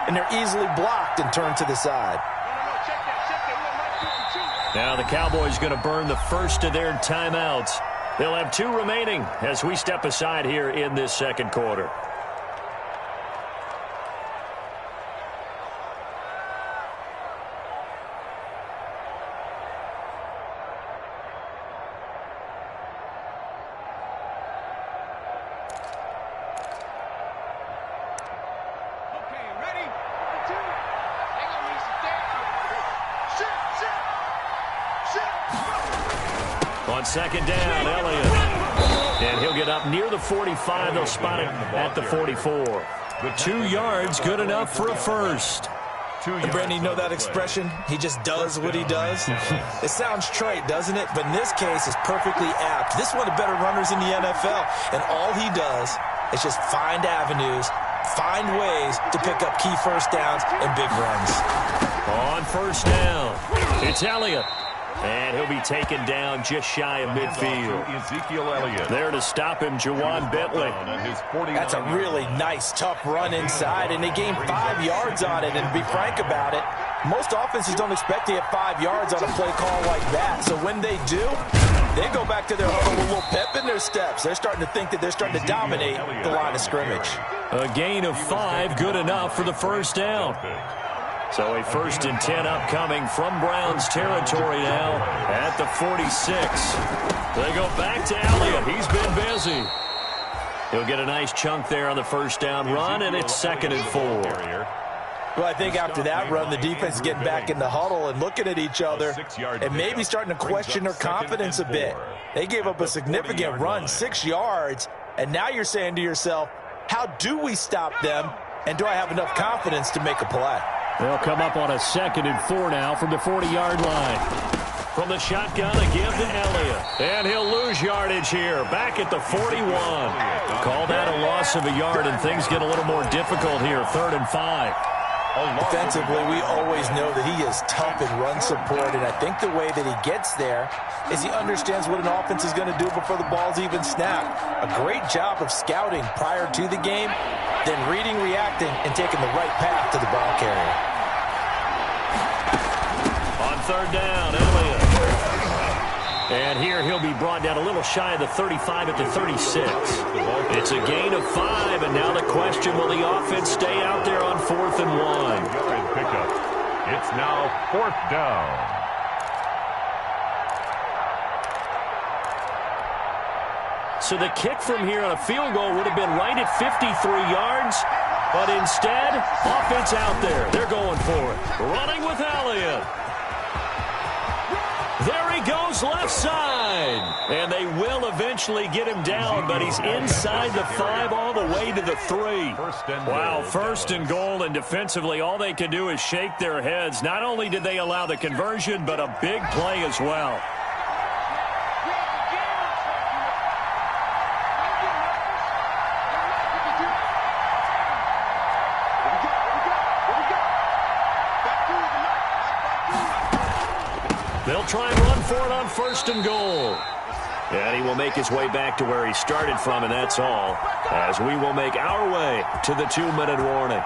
and they're easily blocked and turned to the side. Now the Cowboys going to burn the first of their timeouts. They'll have 2 remaining as we step aside here in this second quarter. On second down, Elliott. And he'll get up near the 45. They'll spot it at the 44. 2 yards, good enough for a first. And Brandon, you know that expression? He just does what he does. It sounds trite, doesn't it? But in this case, it's perfectly apt. This is one of the better runners in the NFL. And all he does is just find avenues, find ways to pick up key first downs and big runs. On first down, it's Elliott. And he'll be taken down just shy of midfield. Ezekiel Elliott. There to stop him, Jawan Bentley. That's a really nice, tough run inside, and they gained 5 yards on it. And to be frank about it, most offenses don't expect to get 5 yards on a play call like that. So when they do, they go back to their huddle with a little pep in their steps. They're starting to think that they're starting to dominate the line of scrimmage. A gain of 5, good enough for the first down. So a 1st and 10 upcoming from Browns territory now at the 46. They go back to Elliott. He's been busy. He'll get a nice chunk there on the first down run, and it's 2nd and 4. Well, I think after that run, the defense is getting back in the huddle and looking at each other and maybe starting to question their confidence a bit. They gave up a significant run, 6 yards, and now you're saying to yourself, how do we stop them, and do I have enough confidence to make a play? They'll come up on a 2nd and 4 now from the 40-yard line. From the shotgun, a give to Elliott. And he'll lose yardage here, back at the 41. Call that a loss of a yard, and things get a little more difficult here, 3rd and 5. Defensively, we always know that he is tough in run support, and I think the way that he gets there is he understands what an offense is going to do before the ball's even snapped. A great job of scouting prior to the game, then reading, reacting, and taking the right path to the ball carrier. On 3rd down, Elliott. And here he'll be brought down a little shy of the 35 at the 36. It's a gain of 5, and now the question, will the offense stay out there on 4th and 1? Pickup. It's now 4th down. So the kick from here on a field goal would have been right at 53 yards, but instead, offense out there. They're going for it. Running with Elliott. There he goes left side. And they will eventually get him down, but he's inside the 5 all the way to the 3. Wow, 1st and goal, and defensively all they can do is shake their heads. Not only did they allow the conversion, but a big play as well. They'll try and run for it on 1st and goal. And he will make his way back to where he started from, and that's all, as we will make our way to the 2-minute warning.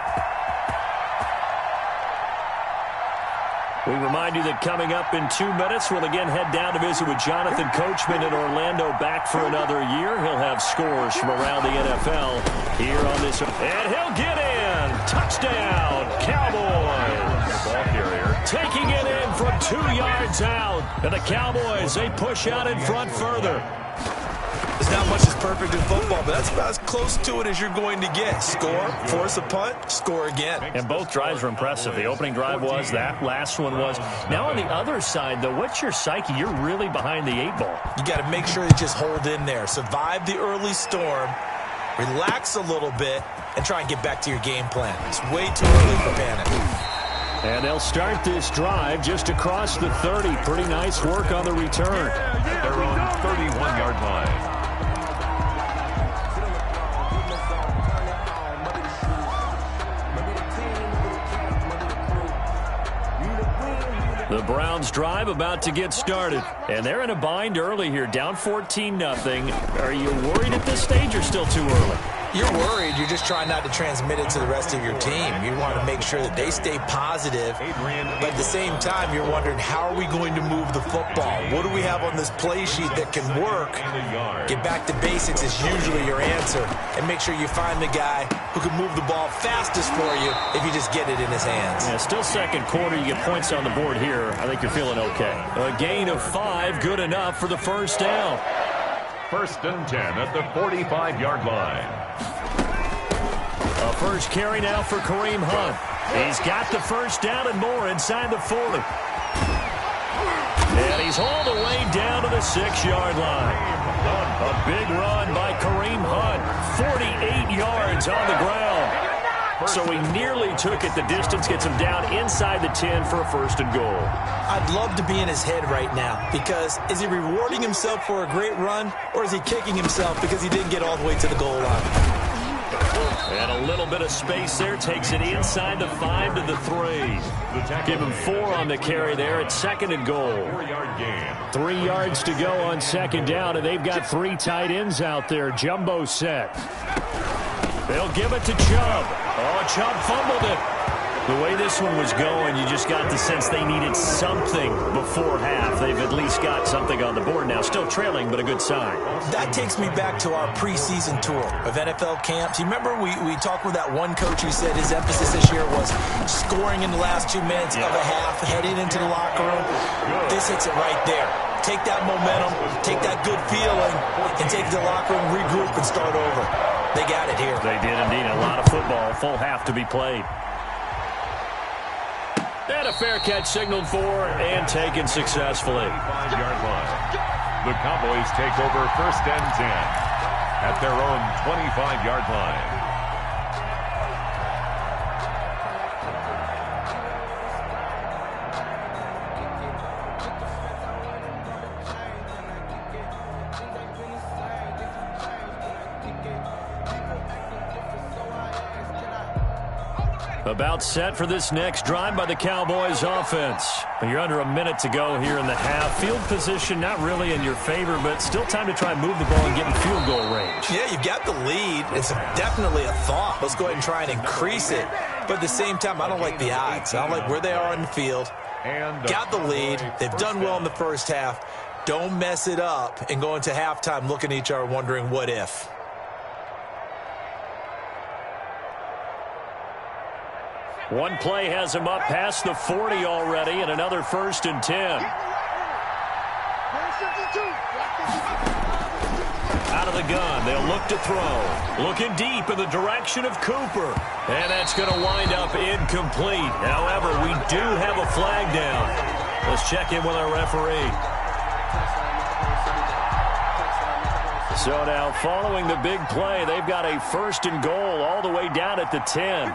We remind you that coming up in 2 minutes, we'll again head down to visit with Jonathan Coachman in Orlando, back for another year. He'll have scores from around the NFL here on this. And he'll get in. Touchdown, Cowboys. Ball carrier. Taking it in from 2 yards out. And the Cowboys, they push out in front further. There's not much that's perfect in football, but that's about as close to it as you're going to get. Score, force a punt, score again. And both drives were impressive. The opening drive was, that last one was. Now on the other side, though, what's your psyche? You're really behind the 8 ball. You got to make sure you just hold in there. Survive the early storm, relax a little bit, and try and get back to your game plan. It's way too early for panic. And they'll start this drive just across the 30. Pretty nice work on the return. They're on 31-yard line. The Browns drive about to get started. And they're in a bind early here, down 14-0. Are you worried at this stage or still too early? You're worried. You're just trying not to transmit it to the rest of your team. You want to make sure that they stay positive. But at the same time, you're wondering, how are we going to move the football? What do we have on this play sheet that can work? Get back to basics is usually your answer. And make sure you find the guy who can move the ball fastest for you if you just get it in his hands. Yeah, still second quarter. You get points on the board here. I think you're feeling okay. A gain of 5, good enough for the first down. 1st and 10 at the 45-yard line. A first carry now for Kareem Hunt. He's got the first down and more inside the 40. And he's hauled away down to the 6-yard line. A big run by Kareem Hunt. 48 yards on the ground. So he nearly took it the distance, gets him down inside the 10 for a 1st and goal. I'd love to be in his head right now, because is he rewarding himself for a great run, or is he kicking himself because he didn't get all the way to the goal line? And a little bit of space there, takes it inside the 5 to the 3. Give him 4 on the carry there at 2nd and goal. 4-yard gain. 3 yards to go on 2nd down, and they've got 3 tight ends out there. Jumbo set. They'll give it to Chubb. Oh, Chubb fumbled it. The way this one was going, you just got the sense they needed something before half. They've at least got something on the board now. Still trailing, but a good sign. That takes me back to our preseason tour of NFL camps. You remember we talked with that one coach who said his emphasis this year was scoring in the last 2 minutes of a half, heading into the locker room. This hits it right there. Take that momentum, take that good feeling, and take it to the locker room, regroup, and start over. They got it here. They did indeed. A lot of football, full half to be played. And a fair catch signaled for and taken successfully. 5-yard line. The Cowboys take over 1st and 10 at their own 25-yard line. About set for this next drive by the Cowboys offense. You're under a minute to go here in the half. Field position not really in your favor, but still time to try and move the ball and get in field goal range. Yeah, you've got the lead. It's definitely a thought. Let's go ahead and try and increase it. But at the same time, I don't like the odds. I don't like where they are on the field. Got the lead. They've done well in the first half. Don't mess it up and go into halftime looking at each other wondering what if. One play has him up past the 40 already, and another 1st and 10. Out of the gun, they'll look to throw. Looking deep in the direction of Cooper. And that's going to wind up incomplete. However, we do have a flag down. Let's check in with our referee. So now, following the big play, they've got a 1st and goal all the way down at the 10.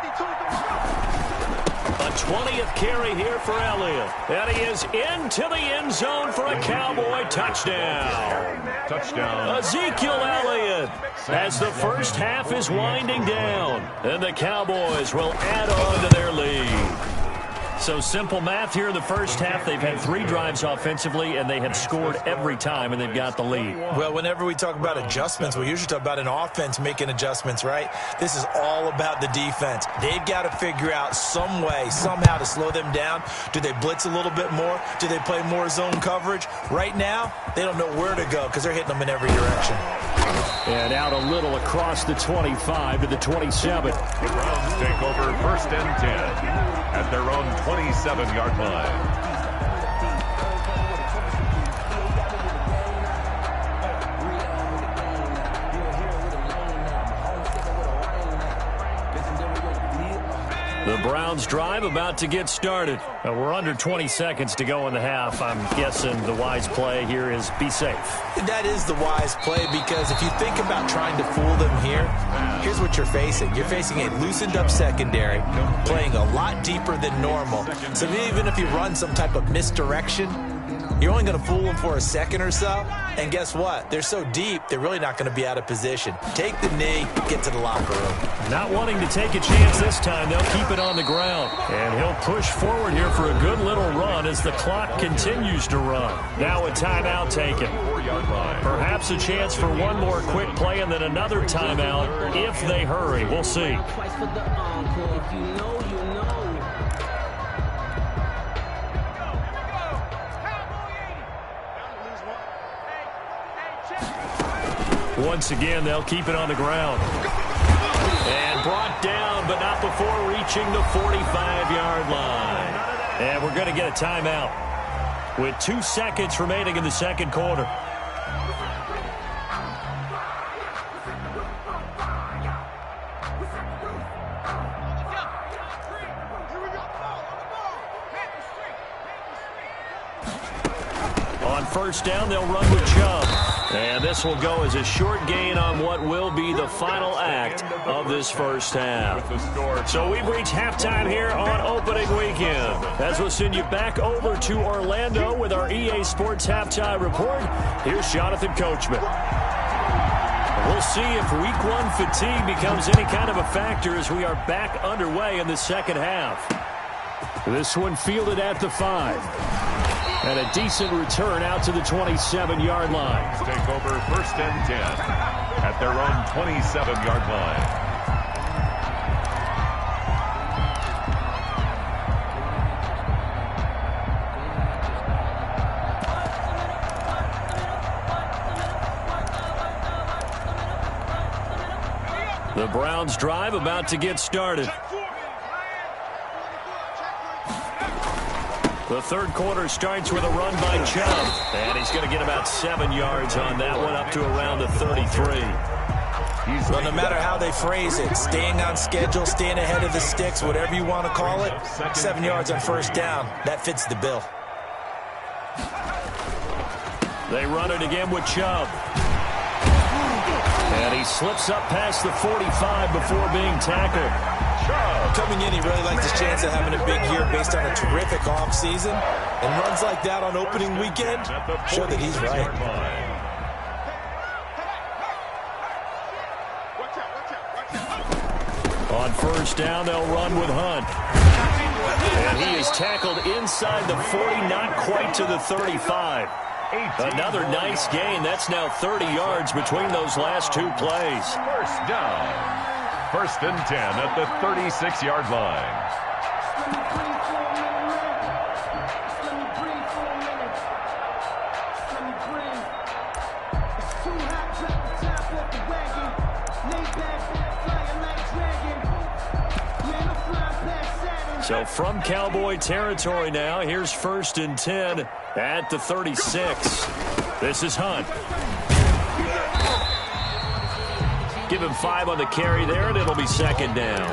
A 20th carry here for Elliott. And he is into the end zone for a Cowboy touchdown. Touchdown. Ezekiel Elliott as the first half is winding down. And the Cowboys will add on to their lead. So simple math here in the first half. They've had 3 drives offensively, and they have scored every time, and they've got the lead. Well, whenever we talk about adjustments, we usually talk about an offense making adjustments, right? This is all about the defense. They've got to figure out some way, somehow to slow them down. Do they blitz a little bit more? Do they play more zone coverage? Right now, they don't know where to go because they're hitting them in every direction. And out a little across the 25 to the 27. The Browns take over 1st and 10 at their own 27-yard line. The Browns drive about to get started. We're under 20 seconds to go in the half. I'm guessing the wise play here is be safe. That is the wise play, because if you think about trying to fool them here, here's what you're facing. You're facing a loosened up secondary, playing a lot deeper than normal. So even if you run some type of misdirection, You're only going to fool them for a second or so, and guess what? They're so deep, they're really not going to be out of position. Take the knee, get to the locker room. Not wanting to take a chance this time, they'll keep it on the ground. And he'll push forward here for a good little run as the clock continues to run. Now a timeout taken. Perhaps a chance for one more quick play and then another timeout if they hurry. We'll see. Once again, they'll keep it on the ground. And brought down, but not before reaching the 45-yard line. And we're going to get a timeout with 2 seconds remaining in the second quarter. On first down, they'll run with Chubb. And this will go as a short gain on what will be the final act of this first half. So we've reached halftime here on opening weekend. As we'll send you back over to Orlando with our EA Sports Halftime Report, here's Jonathan Coachman. We'll see if Week 1 fatigue becomes any kind of a factor as we are back underway in the second half. This one fielded at the 5. And a decent return out to the 27-yard line. Take over first and 10 at their own 27-yard line. The Browns drive about to get started. The third quarter starts with a run by Chubb. And he's going to get about 7 yards on that one, up to around the 33. Well, no matter how they phrase it, staying on schedule, staying ahead of the sticks, whatever you want to call it, 7 yards on first down, that fits the bill. They run it again with Chubb. And he slips up past the 45 before being tackled. Coming in, he really likes his chance of having a big year based on a terrific offseason. And runs like that on opening weekend show that he's right. On first down, they'll run with Hunt. And he is tackled inside the 40, not quite to the 35. Another nice gain. That's now 30 yards between those last two plays. First down. First and 10 at the 36-yard line. So from Cowboy territory now, here's first and 10 at the 36. This is Hunt. Give him 5 on the carry there, and it'll be second down.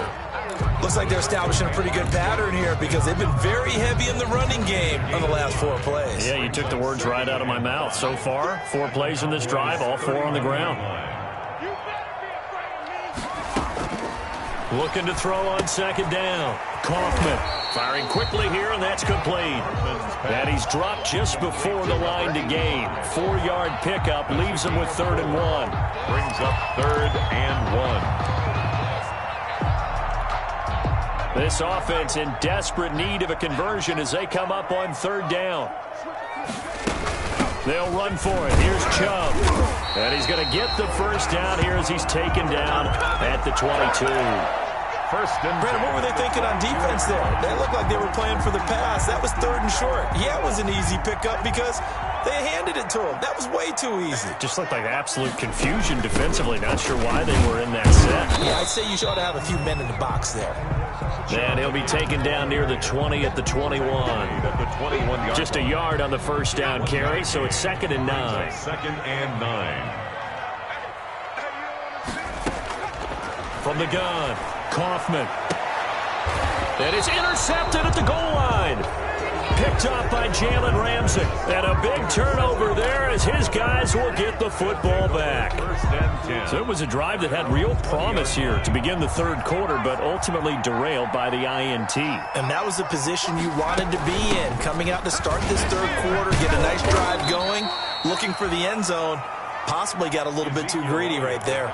Looks like they're establishing a pretty good pattern here because they've been very heavy in the running game on the last 4 plays. Yeah, you took the words right out of my mouth. So far, 4 plays in this drive, all 4 on the ground. Looking to throw on second down. Kaufman firing quickly here, and that's complete. And he's dropped just before the line to gain. 4-yard pickup leaves him with 3rd and 1. Brings up 3rd and 1. This offense in desperate need of a conversion as they come up on 3rd down. They'll run for it. Here's Chubb. And he's going to get the first down here as he's taken down at the 22. First and Brandon, what were they thinking on defense there? They looked like they were playing for the pass. That was 3rd and short. Yeah, it was an easy pickup because they handed it to him. That was way too easy. Just looked like absolute confusion defensively. Not sure why they were in that set. Yeah, I'd say you ought to have a few men in the box there. And he'll be taken down near the 20 at the 21. Just a yard on the first down carry, so it's 2nd and 9. 2nd and 9. From the gun, Kaufman. That is intercepted at the goal line. picked off by Jalen Ramsey. And a big turnover there as his guys will get the football back. So it was a drive that had real promise here to begin the third quarter, but ultimately derailed by the INT. And that was the position you wanted to be in. Coming out to start this third quarter, get a nice drive going, looking for the end zone. Possibly got a little bit too greedy right there.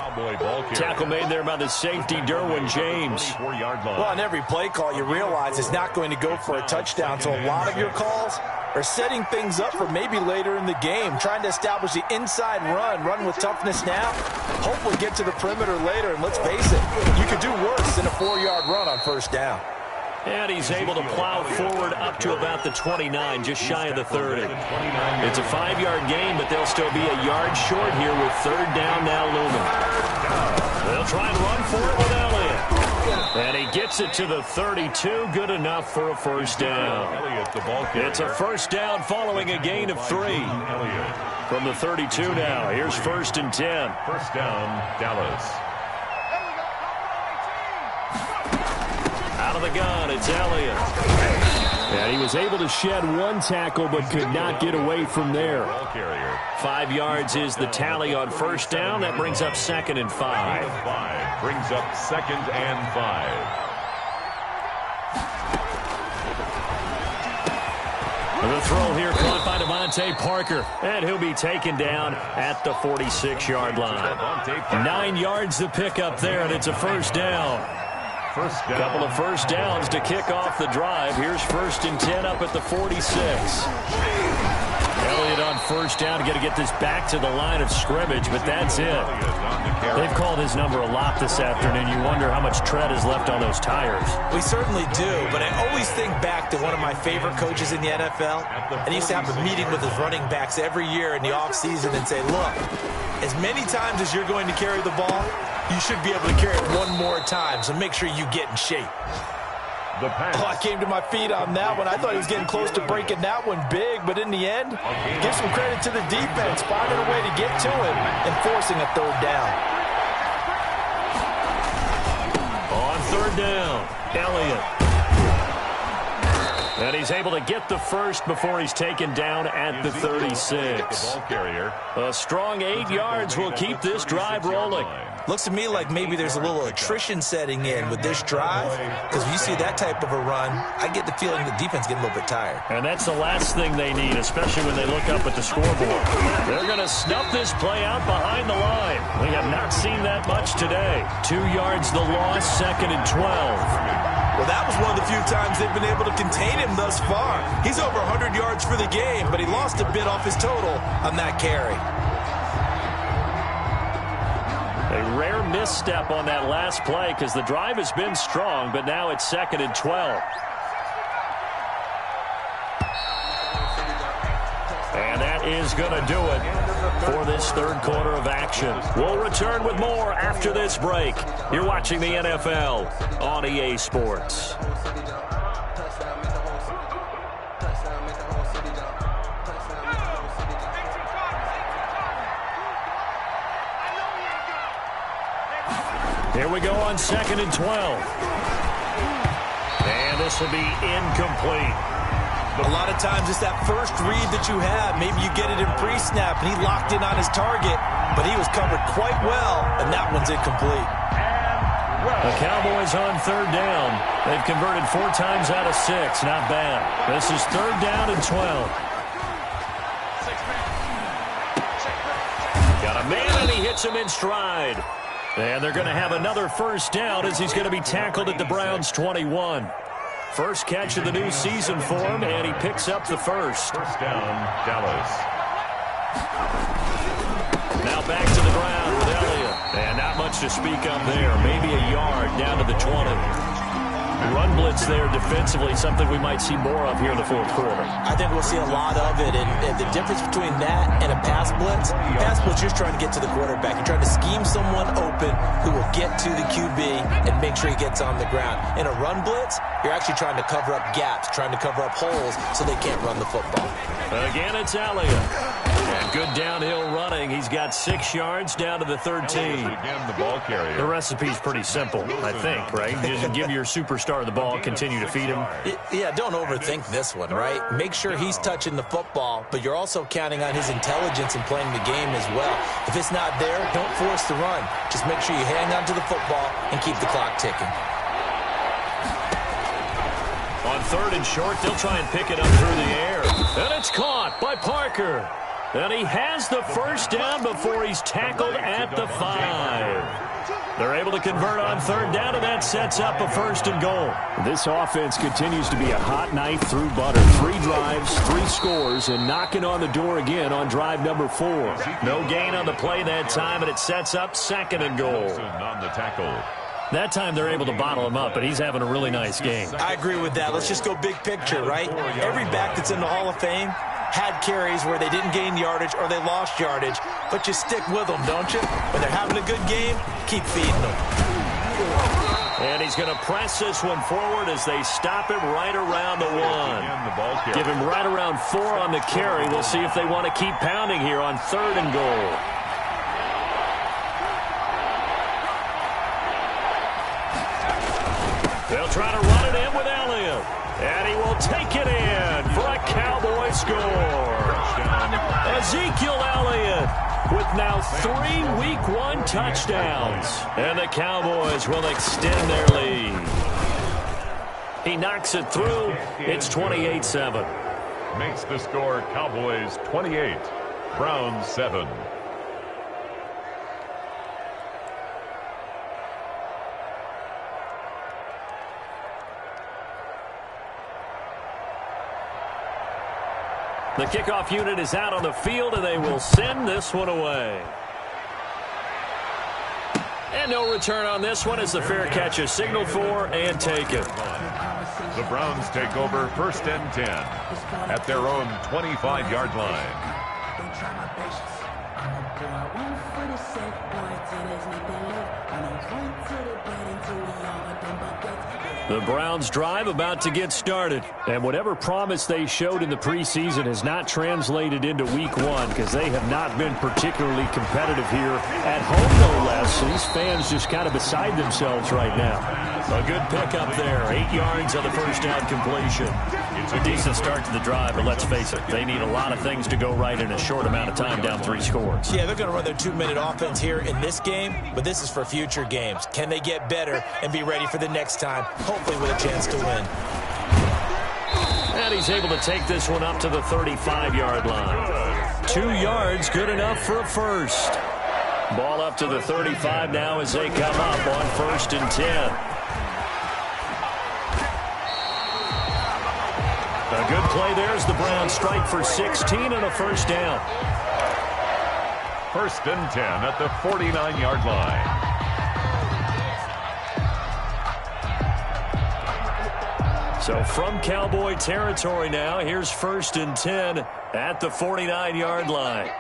Tackle made there by the safety, Derwin James. Well, on every play call, you realize it's not going to go for a touchdown, so a lot of your calls are setting things up for maybe later in the game, trying to establish the inside run with toughness now, hopefully get to the perimeter later, and let's face it, you could do worse than a 4-yard run on first down. And he's able to plow forward up to about the 29, just shy of the 30. It's a 5-yard gain, but they'll still be a yard short here with third down now looming. They'll try and run for it with Elliott. And he gets it to the 32, good enough for a first down. It's a first down following a gain of 3. From the 32 now, here's 1st and 10. First down, Dallas. Out of the gun, it's Elliott. And he was able to shed one tackle but could not get away from there. 5 yards is the tally on first down. That brings up 2nd and 5. Brings up 2nd and 5. The throw here caught by Devontae Parker, and he'll be taken down at the 46-yard line. 9 yards to pick up there, and it's a first down. Couple of first downs to kick off the drive. Here's 1st and 10 up at the 46. Elliott on first down, got to get this back to the line of scrimmage, but that's it. They've called his number a lot this afternoon. You wonder how much tread is left on those tires. We certainly do, but I always think back to one of my favorite coaches in the NFL, and he used to have a meeting with his running backs every year in the offseason and say, look, as many times as you're going to carry the ball, you should be able to carry it one more time, so make sure you get in shape. Oh, I came to my feet on that one. I thought he was getting close to breaking that one big, but in the end, give some credit to the defense, finding a way to get to him and forcing a third down. On third down, Elliott. And he's able to get the first before he's taken down at the 36. A strong 8 yards will keep this drive rolling. Looks to me like maybe there's a little attrition setting in with this drive, because when you see that type of a run, I get the feeling the defense getting a little bit tired. And that's the last thing they need, especially when they look up at the scoreboard. They're going to snuff this play out behind the line. We have not seen that much today. 2 yards the loss, 2nd and 12. Well, that was one of the few times they've been able to contain him thus far. He's over 100 yards for the game, but he lost a bit off his total on that carry. A rare misstep on that last play because the drive has been strong, but now it's 2nd and 12. And that is going to do it for this third quarter of action. We'll return with more after this break. You're watching the NFL on EA Sports. Here we go on 2nd and 12. And this will be incomplete. A lot of times it's that first read that you have. Maybe you get it in pre-snap, and he locked in on his target, but he was covered quite well, and that one's incomplete. The Cowboys on third down. They've converted 4 times out of 6. Not bad. This is third down and 12. Got a man, and he hits him in stride. And they're going to have another first down as he's going to be tackled at the Browns' 21. First catch of the new season for him, and he picks up the first. First down, Dallas. Now back to the ground with Elliott. And not much to speak of there. Maybe a yard down to the 20. Run blitz there defensively, something we might see more of here in the fourth quarter. I think we'll see a lot of it, and the difference between that and a pass blitz, you're just trying to get to the quarterback. You're trying to scheme someone open who will get to the QB and make sure he gets on the ground. In a run blitz, you're actually trying to cover up gaps, trying to cover up holes so they can't run the football. Again, it's Elliott. And good downhill running. He's got 6 yards down to the 13. Again, the ball carrier. The recipe's pretty simple, I think, right? You just give your superstar part of the ball, continue to feed him. Yeah, don't overthink this one, right? Make sure he's touching the football, but you're also counting on his intelligence in playing the game as well. If it's not there, don't force the run. Just make sure you hang on to the football and keep the clock ticking. On 3rd and short, they'll try and pick it up through the air. And it's caught by Parker. And he has the first down before he's tackled at the 5. They're able to convert on 3rd down, and that sets up a 1st and goal. This offense continues to be a hot knife through butter. 3 drives, 3 scores, and knocking on the door again on drive number 4. No gain on the play that time, and it sets up 2nd and goal. On the tackle. That time they're able to bottle him up, but he's having a really nice game. I agree with that. Let's just go big picture, right? Every back that's in the Hall of Fame had carries where they didn't gain yardage or they lost yardage, but you stick with them, don't you? When they're having a good game, keep feeding them. And he's going to press this one forward as they stop him right around the 1. Give him right around 4 on the carry. We'll see if they want to keep pounding here on 3rd and goal. They'll try to run it in with Elliott. And he will take it in for a Cowboy score. Ezekiel Elliott with now 3 Week 1 touchdowns. And the Cowboys will extend their lead. He knocks it through. It's 28-7. Makes the score Cowboys 28, Browns 7. The kickoff unit is out on the field, and they will send this one away. And no return on this one as the fair catch is signaled for and taken. The Browns take over 1st and 10 at their own 25-yard line. The Browns drive about to get started. And whatever promise they showed in the preseason has not translated into Week 1 because they have not been particularly competitive here at home, no less. These fans just kind of beside themselves right now. A good pickup there. 8 yards on the first down completion. It's a decent start to the drive, but let's face it, they need a lot of things to go right in a short amount of time down 3 scores. Yeah, they're going to run their 2-minute offense here in this game, but this is for future games. Can they get better and be ready for the next time, hopefully with a chance to win? And he's able to take this one up to the 35-yard line. 2 yards, good enough for a first. Ball up to the 35 now as they come up on 1st and 10. A good play there as the Browns strike for 16 and a first down. 1st and 10 at the 49-yard line. So from Cowboy territory now, here's 1st and 10 at the 49-yard line.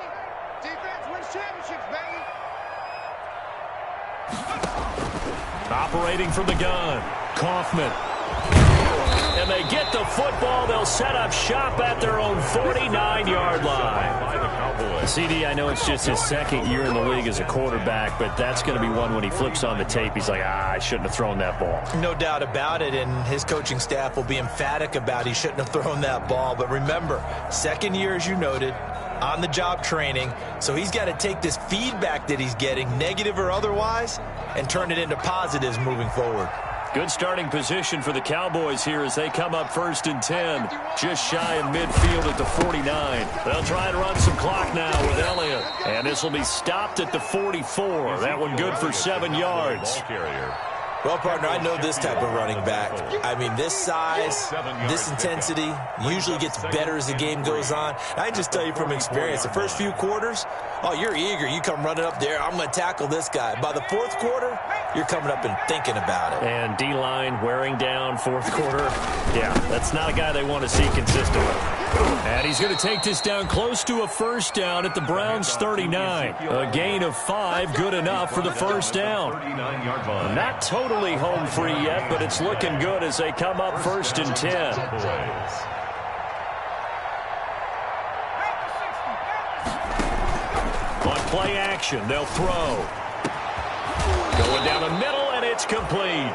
Defense wins championships, baby. Operating from the gun, Kaufman. And they get the football. They'll set up shop at their own 49-yard line. CD, I know it's just his 2nd year in the league as a quarterback, but that's going to be one when he flips on the tape. He's like, I shouldn't have thrown that ball. No doubt about it, and his coaching staff will be emphatic about he shouldn't have thrown that ball. But remember, 2nd year, as you noted, on-the-job training, so he's got to take this feedback that he's getting, negative or otherwise, and turn it into positives moving forward. Good starting position for the Cowboys here as they come up 1st and 10, just shy of midfield at the 49. They'll try and run some clock now with Elliott, and this will be stopped at the 44. That one good for 7 yards. Well, partner, I know this type of running back. I mean, this size, this intensity usually gets better as the game goes on. I just tell you from experience, the first few quarters, oh, you're eager. You come running up there, I'm going to tackle this guy. By the 4th quarter, you're coming up and thinking about it. And D-line wearing down 4th quarter. Yeah, that's not a guy they want to see consistently. And he's going to take this down close to a first down at the Browns' 39. A gain of 5, good enough for the first down. Not totally home free yet, but it's looking good as they come up 1st and 10. On play action, they'll throw. Going down the middle, and it's complete.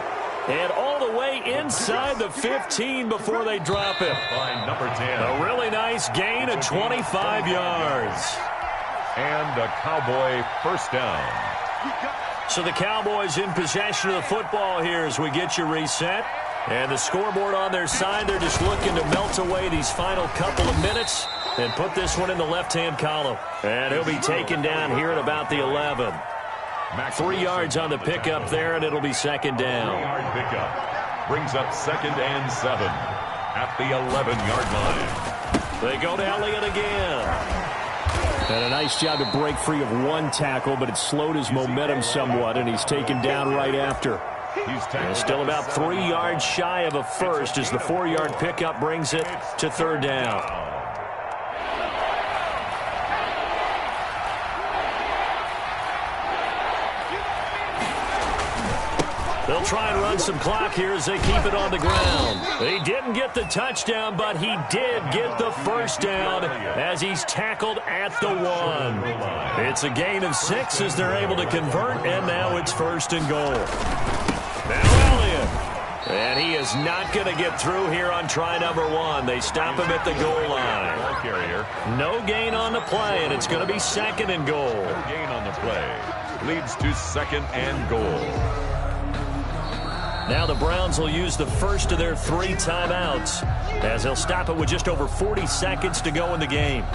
And all the way inside the 15 before they drop it. By number 10. A really nice gain of 25 yards. And a Cowboy first down. So the Cowboys in possession of the football here as we get you reset. And the scoreboard on their side, they're just looking to melt away these final couple of minutes and put this one in the left-hand column. And he'll be taken down here at about the 11. 3 yards on the pickup there, and it'll be second down. 3-yard pickup brings up 2nd and 7 at the 11-yard line. They go to Elliott again. And a nice job to break free of one tackle, but it slowed his momentum somewhat, and he's taken down right after. And still about 3 yards shy of a first as the 4-yard pickup brings it to third down. They'll try and run some clock here as they keep it on the ground. He didn't get the touchdown, but he did get the first down as he's tackled at the 1. It's a gain of 6 as they're able to convert, and now it's 1st and goal. Now Elliott. And he is not going to get through here on try number 1. They stop him at the goal line. No gain on the play, and it's going to be 2nd and goal. No gain on the play. Leads to 2nd and goal. Now the Browns will use the first of their 3 timeouts as they'll stop it with just over 40 seconds to go in the game.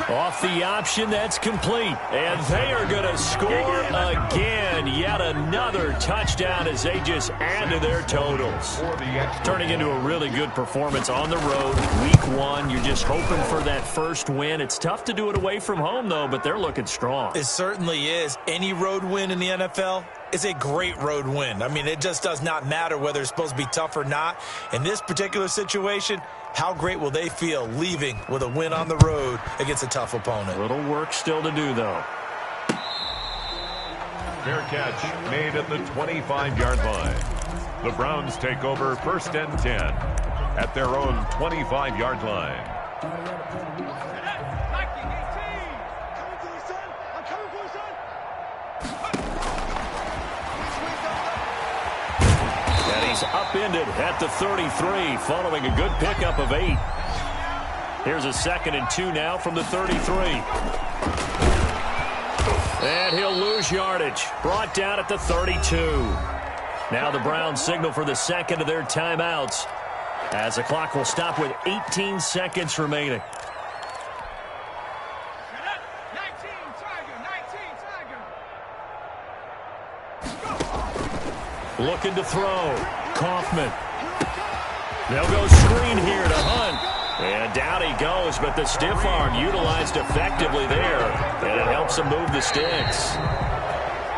Off the option, that's complete. And they are going to score again. Yet another touchdown as they just add to their totals. Turning into a really good performance on the road. Week 1, you're just hoping for that first win. It's tough to do it away from home, though, but they're looking strong. It certainly is. Any road win in the NFL is a great road win. I mean, it just does not matter whether it's supposed to be tough or not. In this particular situation, how great will they feel leaving with a win on the road against a tough opponent? A little work still to do, though. Fair catch made at the 25-yard line. The Browns take over 1st and 10 at their own 25-yard line. And he's upended at the 33 following a good pickup of 8. Here's a 2nd and 2 now from the 33. And he'll lose yardage. Brought down at the 32. Now the Browns signal for the 2nd of their timeouts as the clock will stop with 18 seconds remaining. 19, Tiger. Looking to throw. Kaufman. They'll go screen here to Hunt. And down he goes, but the stiff arm utilized effectively there. And it helps him move the sticks.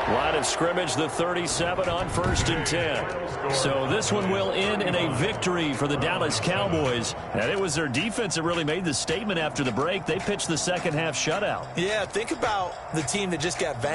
Line of scrimmage, the 37 on 1st and 10. So this one will end in a victory for the Dallas Cowboys. And it was their defense that really made the statement after the break. They pitched the second half shutout. Yeah, think about the team that just got